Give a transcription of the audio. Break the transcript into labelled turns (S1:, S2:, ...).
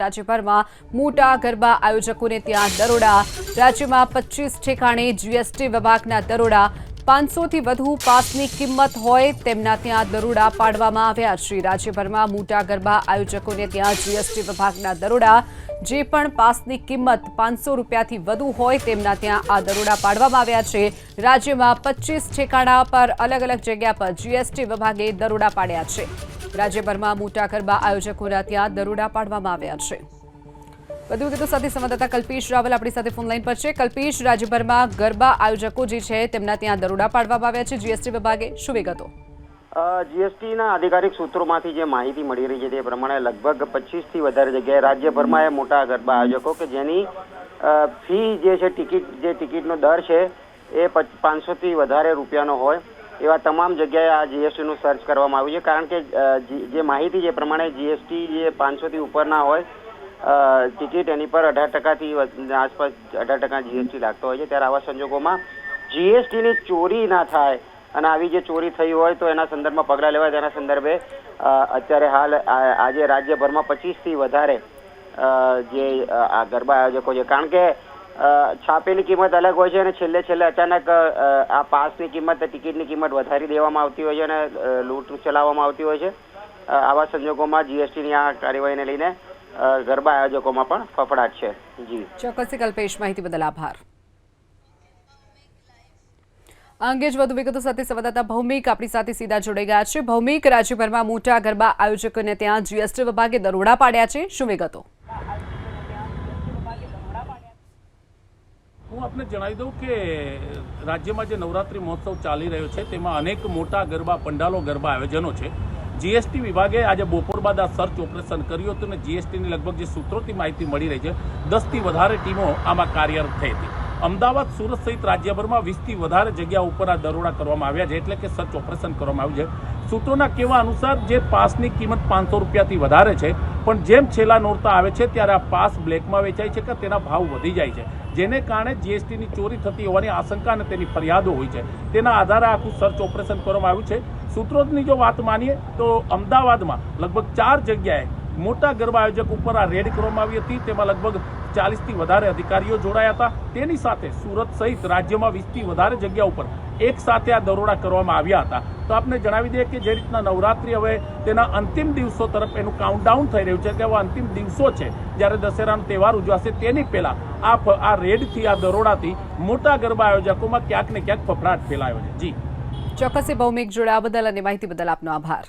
S1: રાજ્યભરમાં મોટા ગરબા આયોજકોને ત્યાં દરોડા। રાજ્યમાં 25 ઠેકાણે જીએસટી વિભાગના દરોડા। 500 થી વધુ પાસની કિંમત હોય તેમના ત્યાં દરોડા પાડવામાં આવ્યા છે। રાજ્યભરમાં મોટા ગરબા આયોજકોને ત્યાં જીએસટી વિભાગના દરોડા। જે પણ પાસની કિંમત 500 રૂપિયાથી વધુ હોય તેમના ત્યાં આ દરોડા પાડવામાં આવ્યા છે। રાજ્યમાં 25 ઠેકાણા પર અલગ અલગ જગ્યા પર જીએસટી વિભાગે દરોડા પાડ્યા છે। રાજ્યભરમાં મોટા ગરબા આયોજકોના ત્યાં દરોડા પાડવામાં આવ્યા છે। વધુ વિગતો સાથે સંવાદદાતા કલ્પેશ રાવલ આપણી સાથે ફોન લાઈન પર છે। કલ્પેશ, રાજ્યભરમાં ગરબા આયોજકો જે છે તેમના ત્યાં દરોડા પાડવામાં આવ્યા છે જીએસટી વિભાગે, શું વિગતો?
S2: જીએસટીના આધિકારિક સૂત્રોમાંથી જે માહિતી મળી રહી છે તે પ્રમાણે લગભગ 25 થી વધારે જગ્યાએ રાજ્યભરમાં મોટા ગરબા આયોજકો કે જેની ફી જે છે ટિકિટનો દર છે એ 500 થી વધારે રૂપિયાનો હોય એવા તમામ જગ્યાએ આ જીએસટીનું સર્ચ કરવામાં આવ્યું છે। કારણ કે જે માહિતી જે પ્રમાણે જીએસટી જે 500 થી ઉપરના હોય ટિકિટ એની પર 18% આસપાસ 18% જીએસટી લાગતો હોય છે। ત્યારે આવા સંજોગોમાં જીએસટીની ચોરી ના થાય અને આવી જે ચોરી થઈ હોય તો એના સંદર્ભમાં પગલાં લેવાય તેના સંદર્ભે અત્યારે હાલ આજે રાજ્યભરમાં 25 થી વધારે જે આ ગરબા આયોજકો છે। કારણ કે છાપેલી કિંમત અલગ હોય છે અને છેલ્લે અચાનક આ પાસની કિંમત ટિકિટની કિંમત વધારી દેવામાં આવતી હોય છે અને લૂંટ ચલાવવામાં આવતી હોય છે। આવા સંજોગોમાં જીએસટીની આ કાર્યવાહીને લઈને ગરબા આયોજકોમાં પણ ફફડાટ છે। જી
S1: ચોક્કસ કલ્પેશ, માહિતી બદલ આભાર। આ અંગે જ વધુ વિગતો સાથે સંવાદદાતા ભૌમિક આપણી સાથે સીધા જોડાઈ ગયા છે। ભૌમિક, રાજ્યભરમાં મોટા ગરબા આયોજકોને ત્યાં જીએસટી વિભાગે દરોડા પાડ્યા છે, શું વિગતો?
S3: હું આપને જણાવી દઉં કે રાજ્યમાં જે નવરાત્રિ મહોત્સવ ચાલી રહ્યો છે તેમાં અનેક મોટા ગરબા પંડાલો ગરબા આયોજનો છે। જીએસટી વિભાગે આજે બપોર બાદ આ સર્ચ ઓપરેશન કર્યું હતું અને જીએસટીની લગભગ જે સૂત્રોથી માહિતી મળી રહી છે 10 થી વધારે ટીમો આમાં કાર્યરત થઈ હતી। અમદાવાદ, સુરત સહિત રાજ્યભરમાં 20 થી વધારે જગ્યા ઉપર આ દરોડા કરવામાં આવ્યા છે, એટલે કે સર્ચ ઓપરેશન કરવામાં આવ્યું છે। સૂત્રોના કહેવા અનુસાર જે પાસની કિંમત 500 રૂપિયાથી વધારે છે, પણ જેમ છેલ્લા નોરતા આવે છે ત્યારે આ પાસ બ્લેકમાં વેચાય છે કે તેના ભાવ વધી જાય છે, જેને કારણે જીએસટીની ચોરી થતી હોવાની આશંકા અને તેની ફરિયાદો હોય છે। તેના આધારે આખું સર્ચ ઓપરેશન કરવામાં આવ્યું છે। સૂત્રોની જો વાત માનીએ તો અમદાવાદમાં લગભગ 4 જગ્યાએ મોટા ગરબા આયોજક ઉપર આ રેડ કરવામાં આવી હતી, તેમાં લગભગ 40 થી વધારે અધિકારીઓ જોડાયા હતા। તેની સાથે સુરત સહિત રાજ્યમાં 20 થી વધારે જગ્યા ઉપર એક સાથે આ દરોડા કરવામાં આવ્યા હતા। તો આપને જણાવી દઈએ કે જે રીતના નવરાત્રી હવે તેના અંતિમ દિવસો તરફ એનું કાઉન્ટડાઉન થઈ રહ્યું છે કે હવે અંતિમ દિવસો છે જ્યારે દશેરાનો તહેવાર ઉજવાશે તેની પહેલા આ રેડથી આ દરોડાથી મોટા ગરબા આયોજકોમાં ક્યાંક ને ક્યાંક ફફડાટ ફેલાયો છે। જી
S1: ચોક્કસ ભૌમિક, જોડાવા બદલ અને માહિતી બદલ આપનો આભાર।